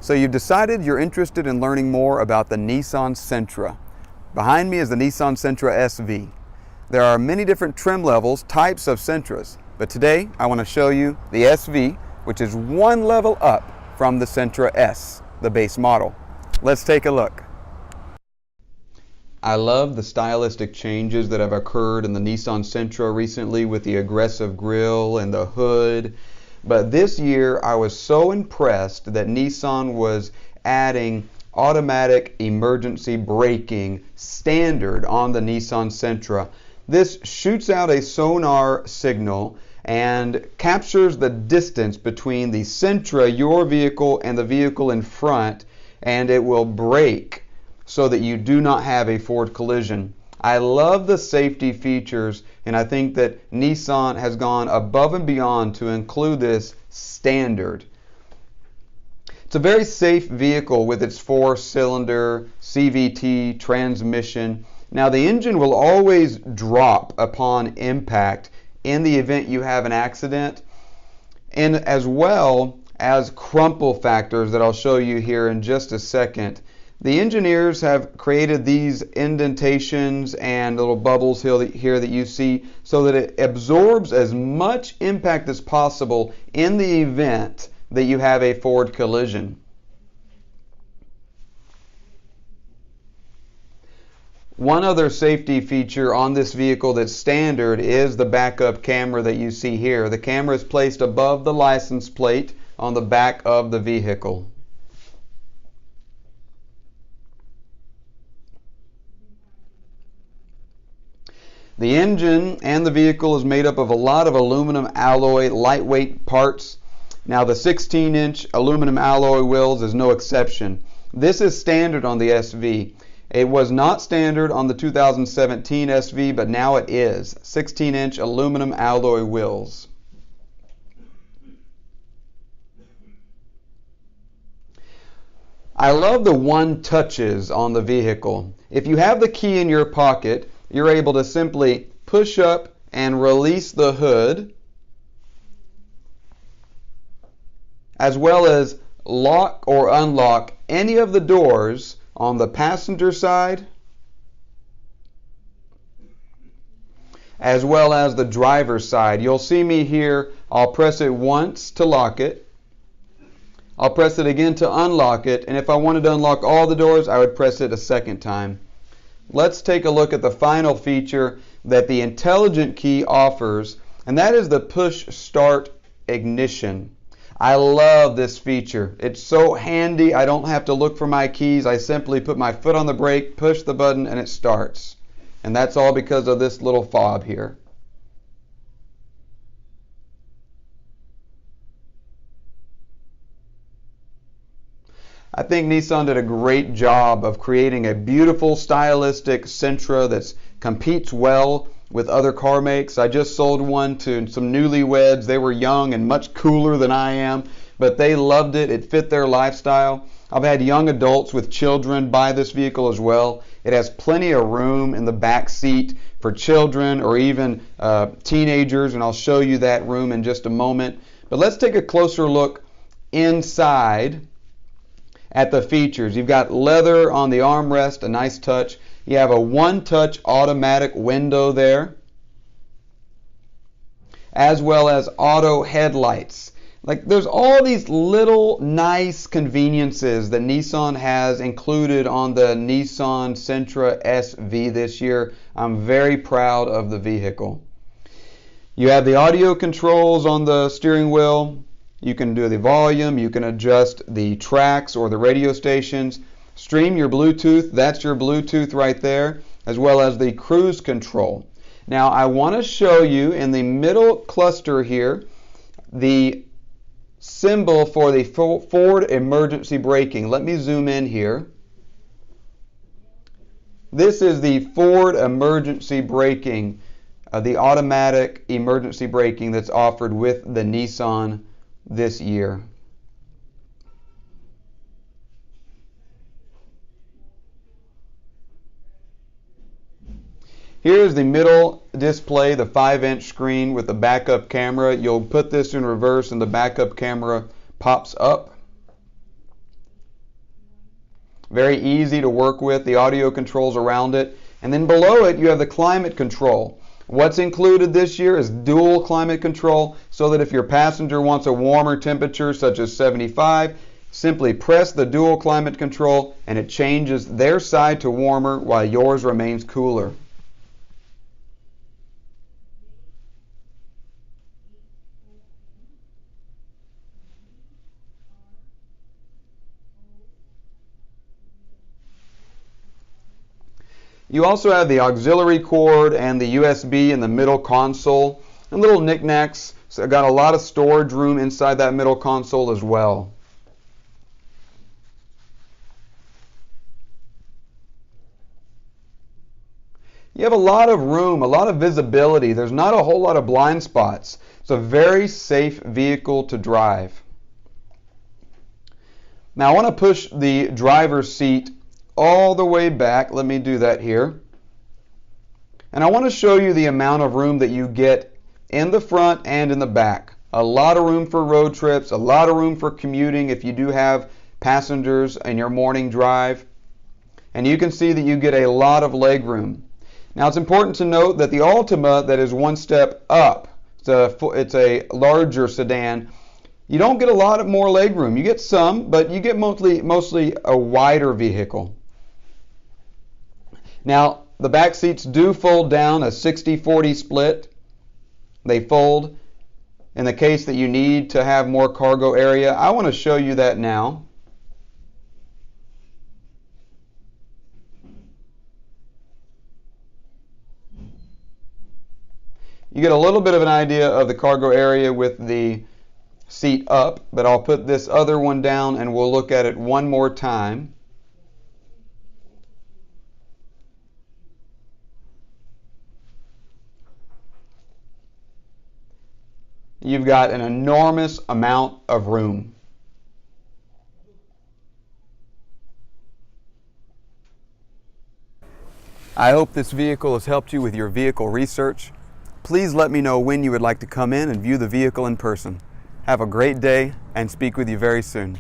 So you've decided you're interested in learning more about the Nissan Sentra. Behind me is the Nissan Sentra SV. There are many different trim levels, types of Sentras, but today I want to show you the SV, which is one level up from the Sentra S, the base model. Let's take a look. I love the stylistic changes that have occurred in the Nissan Sentra recently with the aggressive grille and the hood. But this year I was so impressed that Nissan was adding automatic emergency braking standard on the Nissan Sentra. This shoots out a sonar signal and captures the distance between the Sentra, your vehicle, and the vehicle in front, and it will brake so that you do not have a forward collision. I love the safety features, and I think that Nissan has gone above and beyond to include this standard. It's a very safe vehicle with its 4-cylinder CVT transmission. Now the engine will always drop upon impact in the event you have an accident, and as well as crumple factors that I'll show you here in just a second. The engineers have created these indentations and little bubbles here that you see so that it absorbs as much impact as possible in the event that you have a forward collision. One other safety feature on this vehicle that's standard is the backup camera that you see here. The camera is placed above the license plate on the back of the vehicle. The engine and the vehicle is made up of a lot of aluminum alloy, lightweight parts. Now the 16-inch aluminum alloy wheels is no exception. This is standard on the SV. It was not standard on the 2017 SV, but now it is. 16-inch aluminum alloy wheels. I love the one touches on the vehicle. If you have the key in your pocket, you're able to simply push up and release the hood, as well as lock or unlock any of the doors on the passenger side, as well as the driver's side. You'll see me here, I'll press it once to lock it. I'll press it again to unlock it, and if I wanted to unlock all the doors, I would press it a second time. Let's take a look at the final feature that the intelligent key offers, and that is the push start ignition. I love this feature. It's so handy. I don't have to look for my keys. I simply put my foot on the brake, push the button, and it starts. And that's all because of this little fob here. I think Nissan did a great job of creating a beautiful, stylistic Sentra that competes well with other car makes. I just sold one to some newlyweds. They were young and much cooler than I am, but they loved it. It fit their lifestyle. I've had young adults with children buy this vehicle as well. It has plenty of room in the back seat for children or even teenagers, and I'll show you that room in just a moment. But let's take a closer look inside at the features. You've got leather on the armrest, a nice touch. You have a one-touch automatic window there, as well as auto headlights. Like, there's all these little nice conveniences that Nissan has included on the Nissan Sentra SV this year. I'm very proud of the vehicle. You have the audio controls on the steering wheel. You can do the volume, you can adjust the tracks or the radio stations, stream your Bluetooth, that's your Bluetooth right there, as well as the cruise control. Now I want to show you in the middle cluster here the symbol for the forward emergency braking. Let me zoom in here. This is the forward emergency braking, the automatic emergency braking that's offered with the Nissan this year. Here's the middle display, the 5-inch screen with the backup camera. You'll put this in reverse and the backup camera pops up. Very easy to work with, the audio controls around it. And then below it, you have the climate control. What's included this year is dual climate control, so that if your passenger wants a warmer temperature, such as 75, simply press the dual climate control and it changes their side to warmer while yours remains cooler. You also have the auxiliary cord and the USB in the middle console, and little knickknacks. So I've got a lot of storage room inside that middle console as well. You have a lot of room, a lot of visibility. There's not a whole lot of blind spots. It's a very safe vehicle to drive. Now I want to push the driver's seat all the way back. Let me do that here. And I want to show you the amount of room that you get in the front and in the back. A lot of room for road trips, a lot of room for commuting if you do have passengers in your morning drive. And you can see that you get a lot of leg room. Now it's important to note that the Altima, that is one step up, it's a larger sedan, you don't get a lot of more leg room. You get some, but you get mostly a wider vehicle. Now, the back seats do fold down, a 60-40 split. They fold in the case that you need to have more cargo area. I want to show you that now. You get a little bit of an idea of the cargo area with the seat up, but I'll put this other one down and we'll look at it one more time. You've got an enormous amount of room. I hope this vehicle has helped you with your vehicle research. Please let me know when you would like to come in and view the vehicle in person. Have a great day and speak with you very soon.